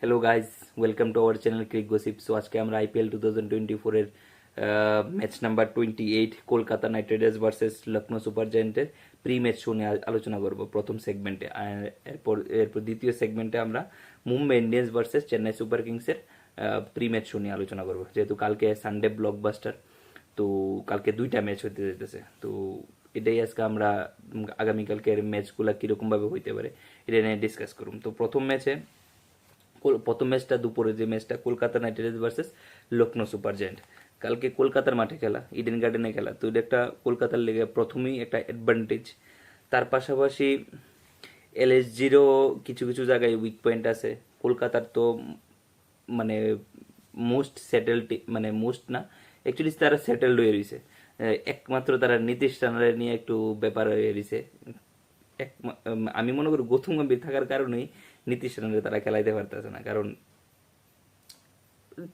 Hello guys, welcome to our channel cric gossip. So আজকে আমরা IPL 2024-এর match number 28 Kolkata knight riders versus Lucknow super জায়েন্টের pre match show নিয়ে আলোচনা করব প্রথম সেগমেন্টে। এরপর দ্বিতীয় সেগমেন্টে আমরা Mumbai Indians versus Chennai super কিংসের প্রি ম্যাচ শো নিয়ে আলোচনা করব, যেহেতু কালকে সানডে ব্লকবাস্টার। তো কালকে দুইটা ম্যাচ হতে যেতেছে। তো এটাই আজকে আমরা আগামীকালকের ম্যাচগুলো কীরকমভাবে হইতে পারে এটা নিয়ে ডিসকাস করুম। তো প্রথম ম্যাচটা দুপুরে, যে ম্যাচটা Kolkata knight riders versus Lucknow super giant, কালকে কলকাতার মাঠে খেলা, ইডেন গার্ডেনে খেলা। তো এটা একটা কলকাতার লেগে প্রথমেই একটা অ্যাডভান্টেজ। তার পাশাপাশি এলএসজিরও কিছু কিছু জায়গায় উইক পয়েন্ট আছে। কলকাতার তো মানে মোস্ট সেটেলড, মানে মোস্ট না, অ্যাকচুয়ালি তারা সেটেলড হয়ে রয়েছে। একমাত্র তারা নীতিশ রানারে নিয়ে একটু ব্যাপার হয়ে রয়েছে। আমি মনে করি গৌতম গম্ভীর থাকার কারণেই নীতিশ রানারে তারা খেলাইতে পারতেছে না, কারণ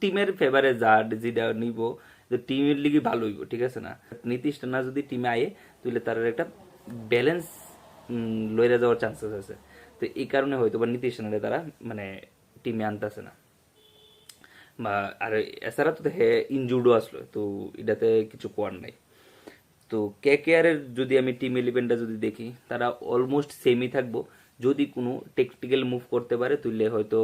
টিমের ফেভারে যা যেটা নিব, তো টিমের লিগে ভালো হইব, ঠিক আছে না। নীতিশ রানা যদি টিমে আয়ে তাহলে তার একটা ব্যালেন্স লইরা যাওয়ার চান্সেস আছে। তো এই কারণে হয়তো বা নীতিশ রানারে তারা মানে টিমে আনতেছে না। বা আর এছাড়া তো হে ইনজুর্ডও আসলো, তো এটাতে কিছু করার নাই। তো কেকেআরের যদি আমি টিম ইলেভেনটা যদি দেখি, তারা অলমোস্ট সেমই থাকবো। যদি কোনো টেকটিক্যাল মুভ করতে পারে তুললে হয়তো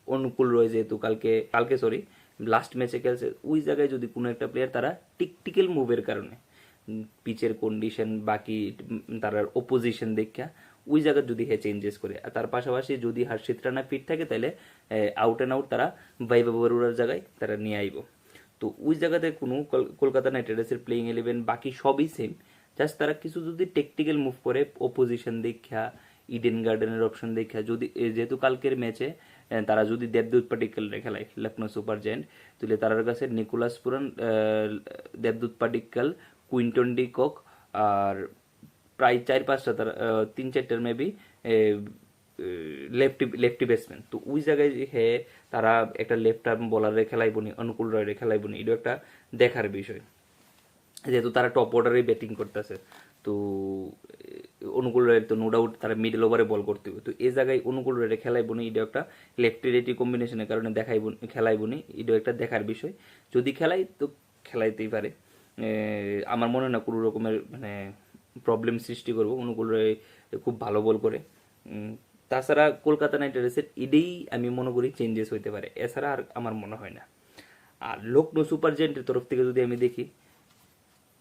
অনুকূল রয়ে, যেহেতু কালকে কালকে সরি লাস্ট ম্যাচে খেলছে, ওই জায়গায় যদি কোনো একটা প্লেয়ার তারা টেকটিক্যাল মুভের কারণে পিচের কন্ডিশন বাকি তার অপোজিশন দেখা ওই জায়গায় যদি হে চেঞ্জেস করে, আর তার পাশাপাশি যদি হর্ষিত রানা ফিট থাকে, তাহলে আউট অ্যান্ড আউট তারা বৈভব বরুড়ার জায়গায় তারা নিয়ে আইব। তো ওই জায়গাতে কোনো কলকাতা নাইট রাইডার্সের প্লেইং ইলেভেন বাকি সবই সেম। জাস্ট তারা কিছু যদি টেকটিক্যাল মুভ করে, অপোজিশন দেখা, ইডেন গার্ডেনের অপশন দেখা, যদি যেহেতু কালকের ম্যাচে তারা যদি দেবদূত পাটিক্কলরে খেলায় লখনৌ সুপার জায়েন্ট, তাহলে তার কাছে নিকোলাস পুরান, দেবদূত পাটিক্কল, কুইন্টন ডি কক আর প্রায় 4-5টা তারা, 3-4টার মেবি লেফটি ব্যাটসম্যান। তো ওই জায়গায় হে তারা একটা লেফট আর্ম বোলারে খেলাইব নি, অনুকূল রয়রে খেলাইব নি, এটা একটা দেখার বিষয়, যেহেতু তারা টপ অর্ডারে ব্যাটিং করতেছে। তো অনুকূল রয়ের তো নো ডাউট তারা মিডল ওভারে বল করতে হবে। তো এই জায়গায় অনুকূল রয়ে খেলাইব নি, এটা একটা লেফটি রেটি কম্বিনেশনের কারণে খেলাইব নি, এটা একটা দেখার বিষয়। যদি খেলাই তো খেলাইতেই পারে। আমার মনে হয় না কোনো রকমের মানে প্রবলেম সৃষ্টি করবো। অনুকূল রয়ে খুব ভালো বল করে। তাছাড়া কলকাতা নাইট রাইডার্সের এটাই আমি মনে করি চেঞ্জেস হইতে পারে, এছাড়া আর আমার মনে হয় না। আর লখনৌ সুপার জায়েন্টের তরফ থেকে যদি আমি দেখি,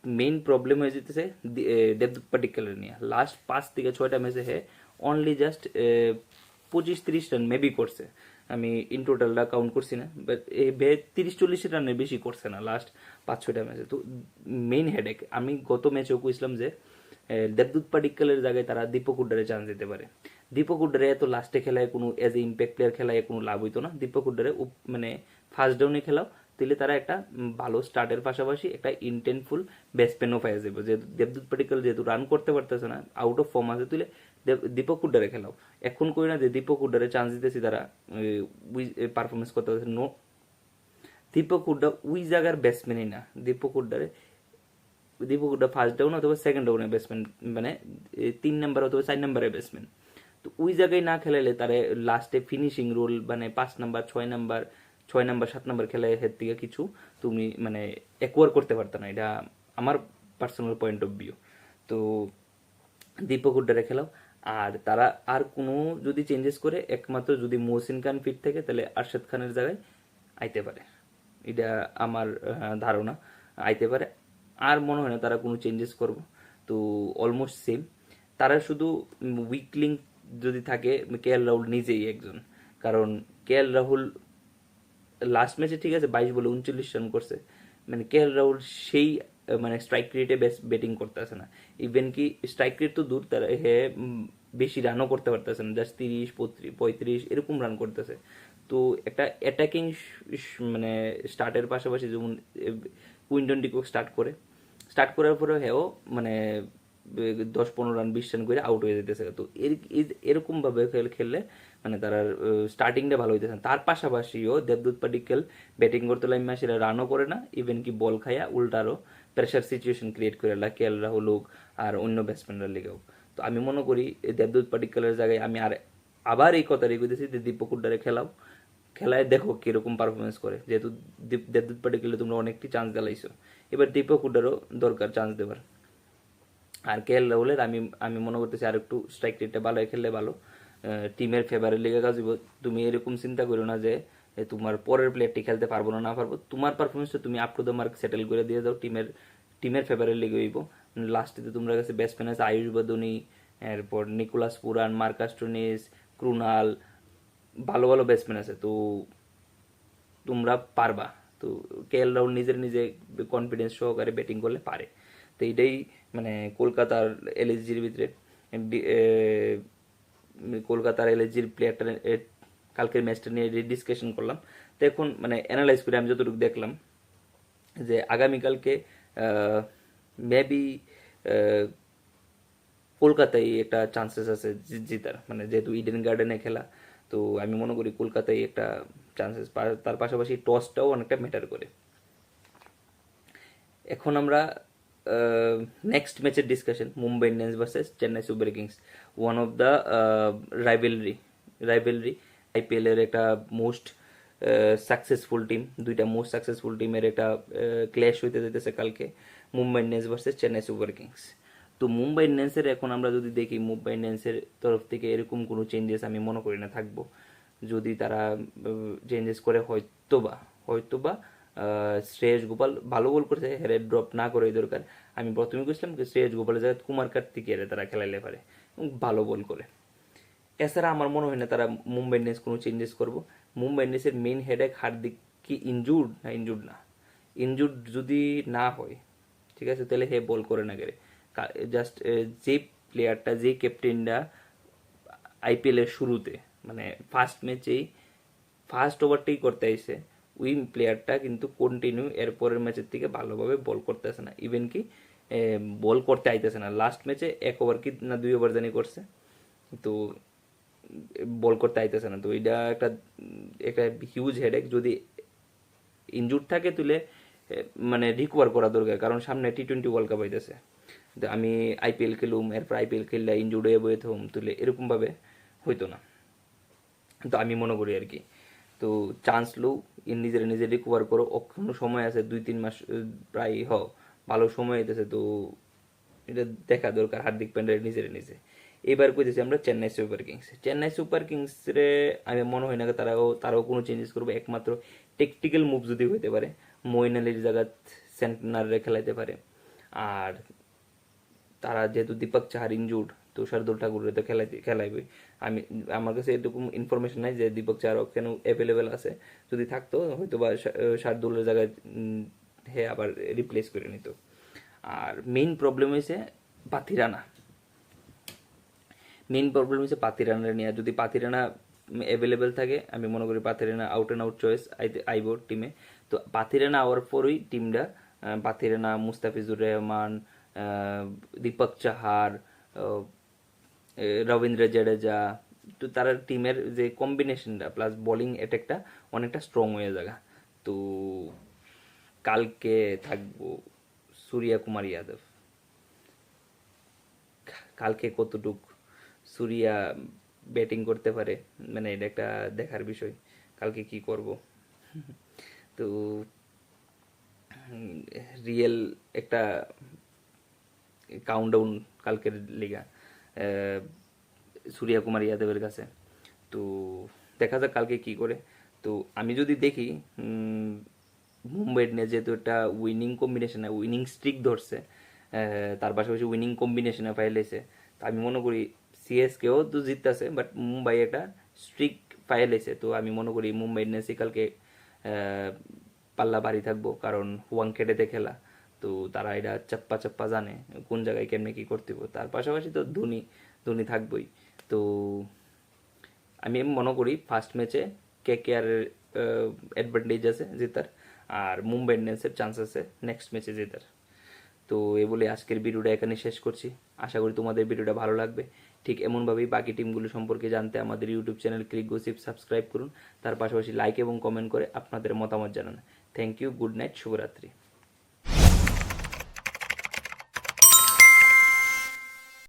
মেইন প্রবলেম হয়ে যেতেছে দেবদূত পাটিক্কলের নিয়ে। লাস্ট 5 থেকে 6টা ম্যাচে হে অনলি জাস্ট 25-30 রান মেবি করছে। আমি ইন টোটালটা কাউন্ট করছি না, বাট বে 30-40 রানের বেশি করছে না লাস্ট 5-6টা ম্যাচে। তো মেইন হেডেক, আমি গত ম্যাচেও কইছিলাম যে দেবদূত পাটিক্কলের জায়গায় তারা দীপক হুড্ডারে চান্স দিতে পারে। দীপক হুড্ডারে এত লাস্টে খেলায় কোনো এজ এ ইম্প্যাক্ট প্লেয়ার খেলায় কোনো লাভ হইতো না। দীপক হুড্ডারে মানে ফার্স্ট ডাউনে খেলাও, তাহলে তারা একটা ভালো স্টার্টের পাশাপাশি একটা ইন্টেন্টফুল ব্যাটসম্যানও পাওয়া যাবে। যেহেতু দেবদূত পাটিক্কল যেহেতু রান করতে পারতেছে না, আউট অফ ফর্ম আছে, তুলে দীপক হুড্ডারে খেলাও। এখন কই না যে দীপক হুড্ডারে চান্স দিতেছি, তারা পারফরমেন্স করতে পারছে নো। দীপক হুড্ডা ওই জায়গার ব্যাটসম্যানই না। দীপক হুড্ডা ফার্স্ট ডাউন অথবা সেকেন্ড ডাউনের ব্যাটসম্যান, মানে 3 নাম্বার অথবা 4 নাম্বারের ব্যাটসম্যান। তো ওই জায়গায় না খেলাইলে তারা লাস্টে ফিনিশিং রোল, মানে 5 নাম্বার 6 নাম্বার 6 নাম্বার 7 নাম্বার খেলায় এর থেকে কিছু তুমি মানে অ্যাকোয়ার করতে পারতো না। এটা আমার পার্সোনাল পয়েন্ট অফ ভিউ। তো দীপক হুড্ডারে খেলাও। আর তারা আর কোনো যদি চেঞ্জেস করে, একমাত্র যদি মহসিন খান ফিট থাকে, তাহলে আরশাদ খানের জায়গায় আইতে পারে। এটা আমার ধারণা, আইতে পারে। আর মনে হয় না তারা কোনো চেঞ্জেস করবো। তো অলমোস্ট সেম। তারা শুধু উইক লিঙ্ক যদি থাকে, কে এল রাহুল নিজেই একজন। কারণ কে এল রাহুল লাস্ট ম্যাচে ঠিক আছে 22 বলে 39 রান করছে, মানে কে এল রাহুল সেই মানে স্ট্রাইক রেটে ব্যাটিং করতেছে না। ইভেন কি স্ট্রাইক রেট তো দূর, তারা হে বেশি রানও করতে পারতেছে না, জাস্ট 30-35 এরকম রান করতেছে। তো একটা অ্যাটাকিং মানে স্টার্টের পাশাপাশি যেমন কুইন্টন ডিকক স্টার্ট করার পরে হেও মানে 10-15 রান 20 রান করে আউট হয়ে যেতেছে। তো এরকম ভাবে খেললে মানে তারা স্টার্টিংটা ভালো হইতেছে। তার পাশাপাশিও দেবদূত পাটিক্কল ব্যাটিং করতে লাইমা সেটা রানও করে না, ইভেন কি বল খাইয়া উল্টারও প্রেশার সিচুয়েশন ক্রিয়েট করে কে এল রাহুল হোক আর অন্য ব্যাটসম্যানরা লেগেও। তো আমি মনে করি দেবদূত পাটিক্কলের জায়গায় আমি আর আবার এই কথা রেখে যে দীপক হুডারে খেলায় দেখো কিরকম পারফরমেন্স করে, যেহেতু দেবদূত পাটিকেলে তোমরা অনেকটি চান্স দিলাইছো, এবার দীপক হুডারও দরকার চান্স দেবার। আর কে এল রাহুলের আমি আমি মনে করতেছি আর একটু স্ট্রাইক রেটটা ভালো খেললে ভালো, টিমের ফেভারের লিগে কাজ হইব। তুমি এরকম চিন্তা করো না যে তোমার পরের প্লেয়ারটি খেলতে পারবো না পারবো, তোমার পারফরমেন্সটা তুমি up to the mark settle করে দিয়ে দাও, টিমের ফেভারের লিগে হইব। লাস্টে তোমার কাছে ব্যাটসম্যান আছে আয়ুষ বাদুনি, এরপর নিকোলাস পুরান, মার্কাস টুনিস, ক্রুনাল, ভালো ভালো ব্যাটসম্যান আছে, তো তোমরা পারবা। তো কে এল রাহুল নিজে কনফিডেন্স সহকারে ব্যাটিং করলে পারে। তো এইটাই মানে কলকাতার এলএসজির ভিতরে কলকাতার এলএসজির প্লেয়ারটা কালকের ম্যাচটা নিয়ে ডিসকাশন করলাম। তো এখন মানে অ্যানালাইজ করে আমি যতটুকু দেখলাম যে আগামীকালকে মেবি কলকাতায় একটা চান্সেস আছে জিতার, মানে যেহেতু ইডেন গার্ডেনে খেলা, তো আমি মনে করি কলকাতায় একটা চান্সেস, তার পাশাপাশি টসটাও অনেকটা ম্যাটার করে। এখন আমরা নেক্সট ম্যাচের discussion, Mumbai Indians versus Chennai Super Kings, one of the rivalry IPL এর একটা মোস্ট সাকসেসফুল টিম, দুইটা মোস্ট সাকসেসফুল টিমের একটা ক্ল্যাশ হইতে যেতেছে কালকে, Mumbai Indians versus Chennai Super Kings. তো মুম্বাই ইন্ডিয়ান্সের এখন আমরা যদি দেখি, মুম্বাই ইন্ডিয়ান্সের তরফ থেকে এরকম কোনো চেঞ্জেস আমি মনে করি না থাকবো। যদি তারা চেঞ্জেস করে হয়তোবা শ্রেয়স গোপাল ভালো বল করছে, হেরে ড্রপ না করে দরকার। আমি প্রথমে বুঝলাম যে শ্রেয়স গোপালের জায়গায় কুমার কার্তিকের তারা খেলাইলে পারে এবং ভালো বল করে। এছাড়া আমার মনে হয় না তারা মুম্বাই ইন্ডিয়ান্স কোনো চেঞ্জেস করবো। মুম্বাই ইন্ডিয়ান্সের মেইন হেডেক হার্দিক কি ইনজুর্ড না, ইনজুর্ড যদি না হয় ঠিক আছে তাহলে হে বল করে না গেলে, জাস্ট যে প্লেয়ারটা যে ক্যাপ্টেনটা আইপিএল এর শুরুতে মানে ফার্স্ট ম্যাচেই ফার্স্ট ওভারটাই করতে আইসে, ওই প্লেয়ারটা কিন্তু কন্টিনিউ এরপরের ম্যাচের থেকে ভালোভাবে বল করতে আসে না, ইভেন কি বল করতে আইতেছে না। লাস্ট ম্যাচে 1 ওভার কি না 2 ওভার জানি করছে, তো বল করতে আইতেছে না। তো এটা একটা একটা হিউজ হেডেক। যদি ইনজুর থাকে তুলে মানে রিকভার করা দরকার, কারণ সামনে টি-20 ওয়ার্ল্ড কাপ আইতেছে। আমি আইপিএল খেলুম, এরপর আইপিএল খেললে ইনজুর্ড হয়ে বয়ে থাকুম, তুলে এরকমভাবে হইতো না। তো আমি মনে করি আর কি, তো চান্স লো, নিজে রিকভার করো, অক্ষণ সময় আছে 2-3 মাস প্রায় ভালো সময় হইতেছে, তো এটা দেখা দরকার হার্দিক পান্ডিয়ার নিজে। এবার কইতেছি আমরা চেন্নাই সুপার কিংস রে আমি মনে হয় না তারাও কোনো চেঞ্জেস করবে, একমাত্র টেকটিক্যাল মুভ যদি হইতে পারে, মঈন আলীর জায়গা সেন্টনারে খেলাইতে পারে। আর তারা যেহেতু দীপক চাহার ইনজুর্ড, তো শার্দুল ঠাকুরের তো খেলাইবে। আমার কাছে এরকম ইনফরমেশন নাই যে দীপক চাহার কেন অ্যাভেলেবেল আছে, যদি থাকতো হয়তো বা শার্দুলের জায়গায় হে আবার রিপ্লেস করে নিত। আর মেইন প্রবলেম হয়েছে পাতিরানা নিয়ে। যদি পাতিরানা অ্যাভেলেবেল থাকে আমি মনে করি Pathirana out and out choice আইব টিমে। তো পাতিরানা আওয়ার পরই টিমটা পাতিরানা, মুস্তাফিজুর রহমান, দীপক চাহার, রবীন্দ্র জাডেজা, তো তারা টিমের যে কম্বিনেশনটা প্লাস বোলিং অ্যাটাকটা অনেকটা স্ট্রং হয়ে যাবে। তো কালকে থাকবো সূর্যা কুমার যাদব, কালকে কতটুক সূর্যা ব্যাটিং করতে পারে মানে এটা একটা দেখার বিষয়, কালকে কি করব। তো রিয়েল একটা কাউন্টডাউন কালকের লিগা সূর্যা কুমার যাদবের কাছে। তো দেখা যাক কালকে কি করে। তো আমি যদি দেখি মুম্বাই ইন্ডিয়ান্স যেহেতু একটা উইনিং কম্বিনেশনে উইনিং স্ট্রিক ধরছে, তার পাশাপাশি উইনিং কম্বিনেশনে ফাইলেছে, তো আমি মনে করি সিএসকেও তো জিততেছে, বাট মুম্বাই একটা স্ট্রিক ফাইলেছে। তো আমি মনে করি মুম্বাই ইন্ডিয়ান্সই কালকে পাল্লা ভারী থাকবো, কারণ ওয়াংখেড়েতে খেলা, তো তারা এটা চাপ্পা জানে কোন জায়গায় কেমনে কি করতে হবে। তার পাশাপাশি তো ধোনি থাকবই। তো আমি মনে করি ফার্স্ট ম্যাচে কেকেআর অ্যাডভান্টেজ আছে জেতার, আর মুম্বাই ইন্ডিয়ান্সের চান্স আছে নেক্সট ম্যাচে জেতার। তো এ বলে আজকের ভিডিওটা এখানে শেষ করছি। আশা করি তোমাদের ভিডিওটা ভালো লাগবে। ঠিক এমনভাবেই বাকি টিমগুলো সম্পর্কে জানতে আমাদের YouTube channel click gossip subscribe করুন, তার পাশাপাশি লাইক এবং কমেন্ট করে আপনাদের মতামত জানান। থ্যাংক ইউ, গুড নাইট, শুভরাত্রি।